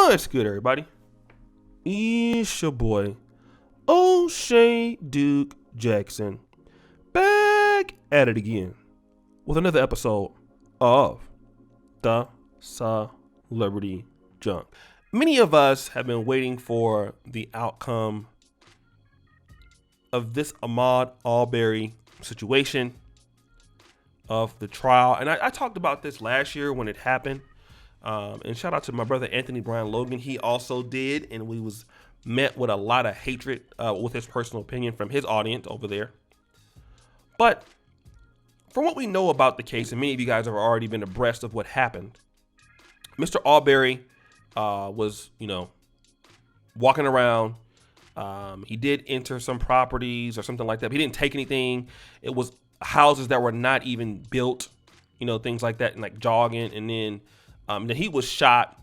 What's good, everybody? It's your boy, O'Shea Duke Jackson, back at it again with another episode of the Celebrity Junk. Many of us have been waiting for the outcome of this Ahmaud Arbery situation of the trial. And I talked about this last year when it happened. And shout out to my brother Anthony Brian Logan. He also did, and we was met with a lot of hatred with his personal opinion from his audience over there. But from what we know about the case, and many of you guys have already been abreast of what happened, Mr. Arbery was, walking around. He did enter some properties or something like that. But he didn't take anything. It was houses that were not even built, things like that, and like jogging. And then he was shot,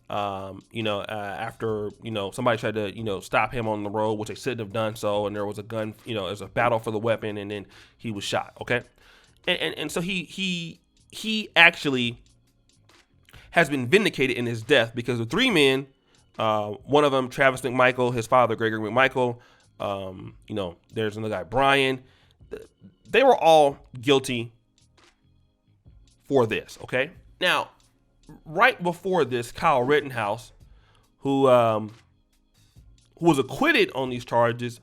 after, somebody tried to, stop him on the road, which they shouldn't have done so. And there was a gun, there's a battle for the weapon, and then he was shot. Okay. And so he actually has been vindicated in his death because the three men, one of them, Travis McMichael, his father, Gregory McMichael, there's another guy, Brian. They were all guilty for this. Okay. Now, right before this, Kyle Rittenhouse, who was acquitted on these charges,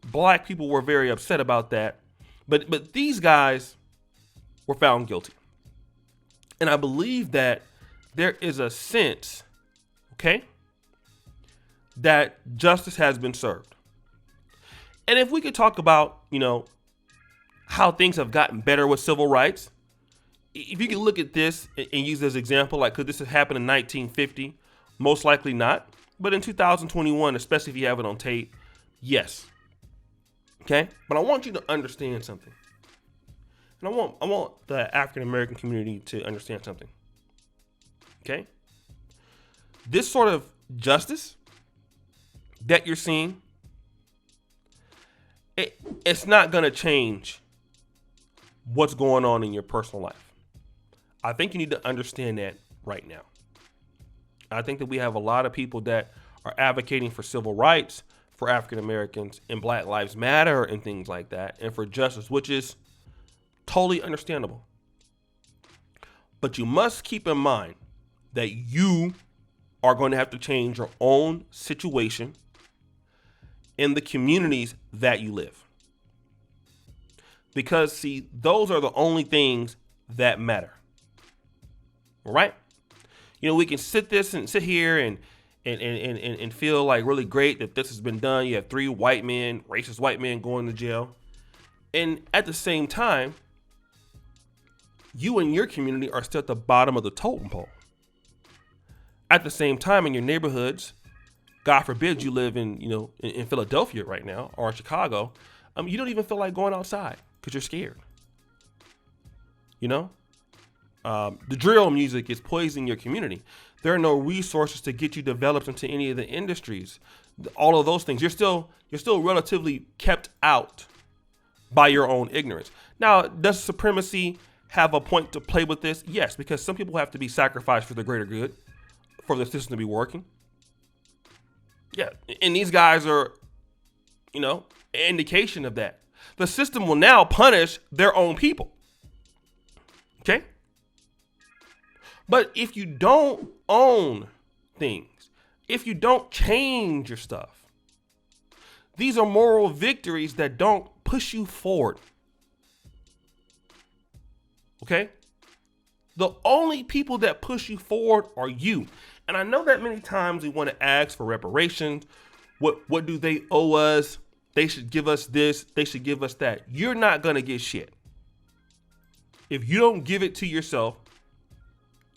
black people were very upset about that. But these guys were found guilty. And I believe that there is a sense, okay, that justice has been served. And if we could talk about, how things have gotten better with civil rights, if you can look at this and use this example, like, could this have happened in 1950? Most likely not. But in 2021, especially if you have it on tape, yes. Okay? But I want you to understand something. And I want the African American community to understand something. Okay? This sort of justice that you're seeing, it's not going to change what's going on in your personal life. I think you need to understand that right now. I think that we have a lot of people that are advocating for civil rights for African Americans and Black Lives Matter and things like that, and for justice, which is totally understandable. But you must keep in mind that you are going to have to change your own situation in the communities that you live. Because, see, those are the only things that matter. All right? We can sit here and feel like really great that this has been done. You have 3 white men, racist white men, going to jail. And at the same time, you and your community are still at the bottom of the totem pole. At the same time, in your neighborhoods, God forbid you live in Philadelphia right now or Chicago, you don't even feel like going outside because you're scared. The drill music is poisoning your community. There are no resources to get you developed into any of the industries. All of those things. You're still relatively kept out by your own ignorance. Now, does supremacy have a point to play with this? Yes, because some people have to be sacrificed for the greater good, for the system to be working. Yeah, and these guys are, an indication of that. The system will now punish their own people. Okay? But if you don't own things, if you don't change your stuff, these are moral victories that don't push you forward. Okay? The only people that push you forward are you. And I know that many times we want to ask for reparations. What do they owe us? They should give us this. They should give us that. You're not going to get shit. If you don't give it to yourself,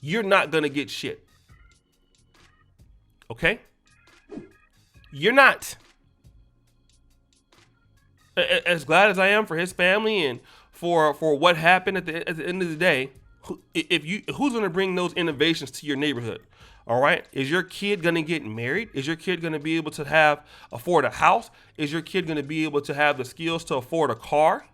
you're not going to get shit. Okay? You're not. As glad as I am for his family and for what happened at the end of the day, who's going to bring those innovations to your neighborhood? All right. Is your kid going to get married? Is your kid going to be able to afford a house? Is your kid going to be able to have the skills to afford a car?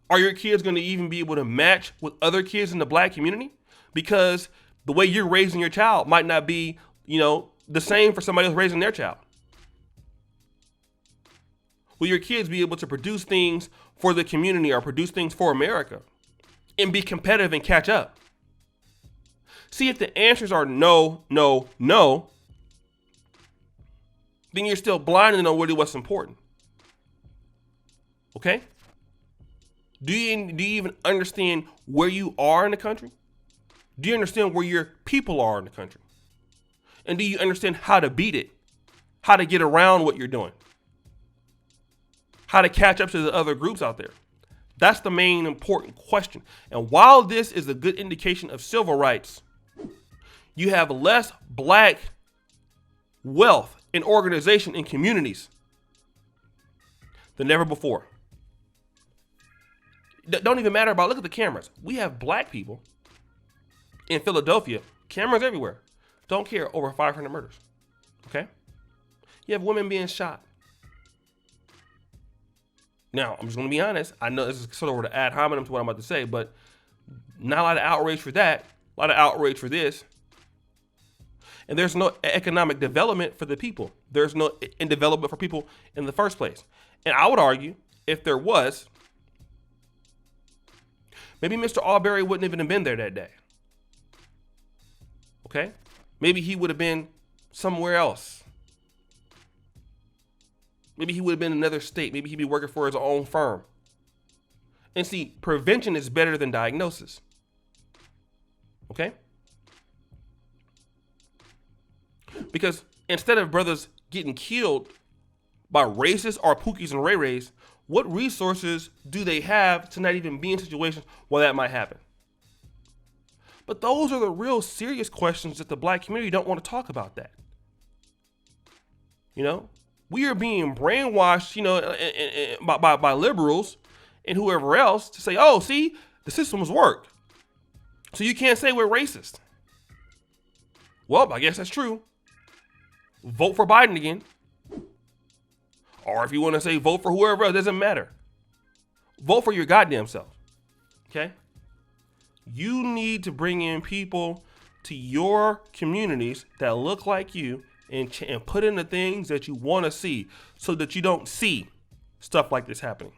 Are your kids going to even be able to match with other kids in the black community? Because The way you're raising your child might not be, the same for somebody else raising their child. Will your kids be able to produce things for the community or produce things for America and be competitive and catch up? See, if the answers are no, no, no, then you're still blind to know really what's important. Okay? Do you even understand where you are in the country? Do you understand where your people are in the country? And do you understand how to beat it? How to get around what you're doing? How to catch up to the other groups out there? That's the main important question. And while this is a good indication of civil rights, you have less black wealth and organization in communities than ever before. Don't even matter about, look at the cameras. We have black people in Philadelphia, cameras everywhere. Don't care, over 500 murders. Okay? You have women being shot. Now, I'm just going to be honest. I know this is sort of the ad hominem to what I'm about to say, but not a lot of outrage for that. A lot of outrage for this. And there's no economic development for the people. There's no development for people in the first place. And I would argue, if there was, maybe Mr. Arberry wouldn't even have been there that day. Okay? Maybe he would have been somewhere else. Maybe he would have been in another state. Maybe he'd be working for his own firm. And see, prevention is better than diagnosis. Okay? Because instead of brothers getting killed by racists or pookies and ray-rays, what resources do they have to not even be in situations where that might happen? But those are the real serious questions that the black community don't want to talk about that. We are being brainwashed, by liberals and whoever else to say, oh, see, the systems work. So you can't say we're racist. Well, I guess that's true. Vote for Biden again. Or if you want to say vote for whoever else, it doesn't matter. Vote for your goddamn self. Okay? You need to bring in people to your communities that look like you and put in the things that you want to see so that you don't see stuff like this happening.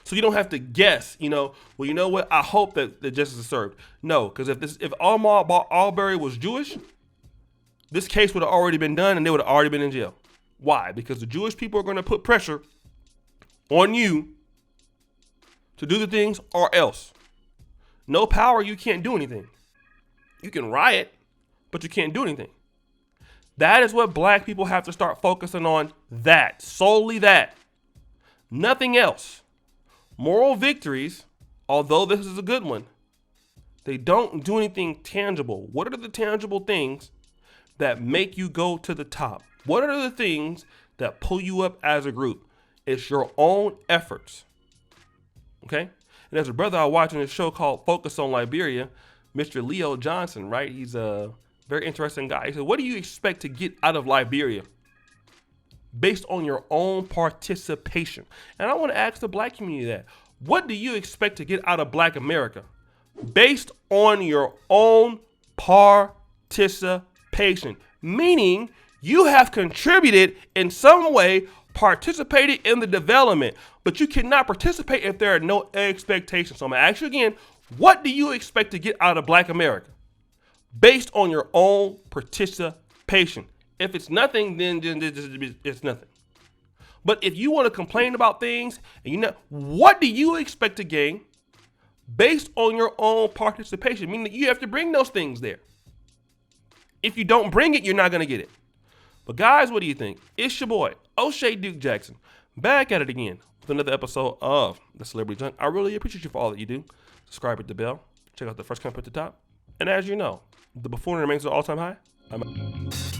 So you don't have to guess, well, you know what? I hope that the justice is served. No, because if Ahmaud Arbery was Jewish, this case would have already been done and they would have already been in jail. Why? Because the Jewish people are going to put pressure on you to do the things or else. No power, you can't do anything. You can riot, but you can't do anything. That is what black people have to start focusing on. That, solely that. Nothing else. Moral victories, although this is a good one, they don't do anything tangible. What are the tangible things that make you go to the top? What are the things that pull you up as a group? It's your own efforts. Okay? And there's a brother I watch on this show called Focus on Liberia, Mr. Leo Johnson, right? He's a very interesting guy. He said, what do you expect to get out of Liberia based on your own participation? And I want to ask the black community that. What do you expect to get out of Black America based on your own participation? Meaning you have contributed in some way, participated in the development, but you cannot participate if there are no expectations. So I'm going to ask you again, what do you expect to get out of Black America based on your own participation? If it's nothing, then it's nothing. But if you want to complain about things, and what do you expect to gain based on your own participation? Meaning that you have to bring those things there. If you don't bring it, you're not going to get it. But guys, what do you think? It's your boy, O'Shea Duke Jackson, back at it again with another episode of The Celebrity Junk. I really appreciate you for all that you do. Subscribe, hit the bell. Check out the first comment at the top. And as you know, the buffoonery remains at an all-time high. I'm out.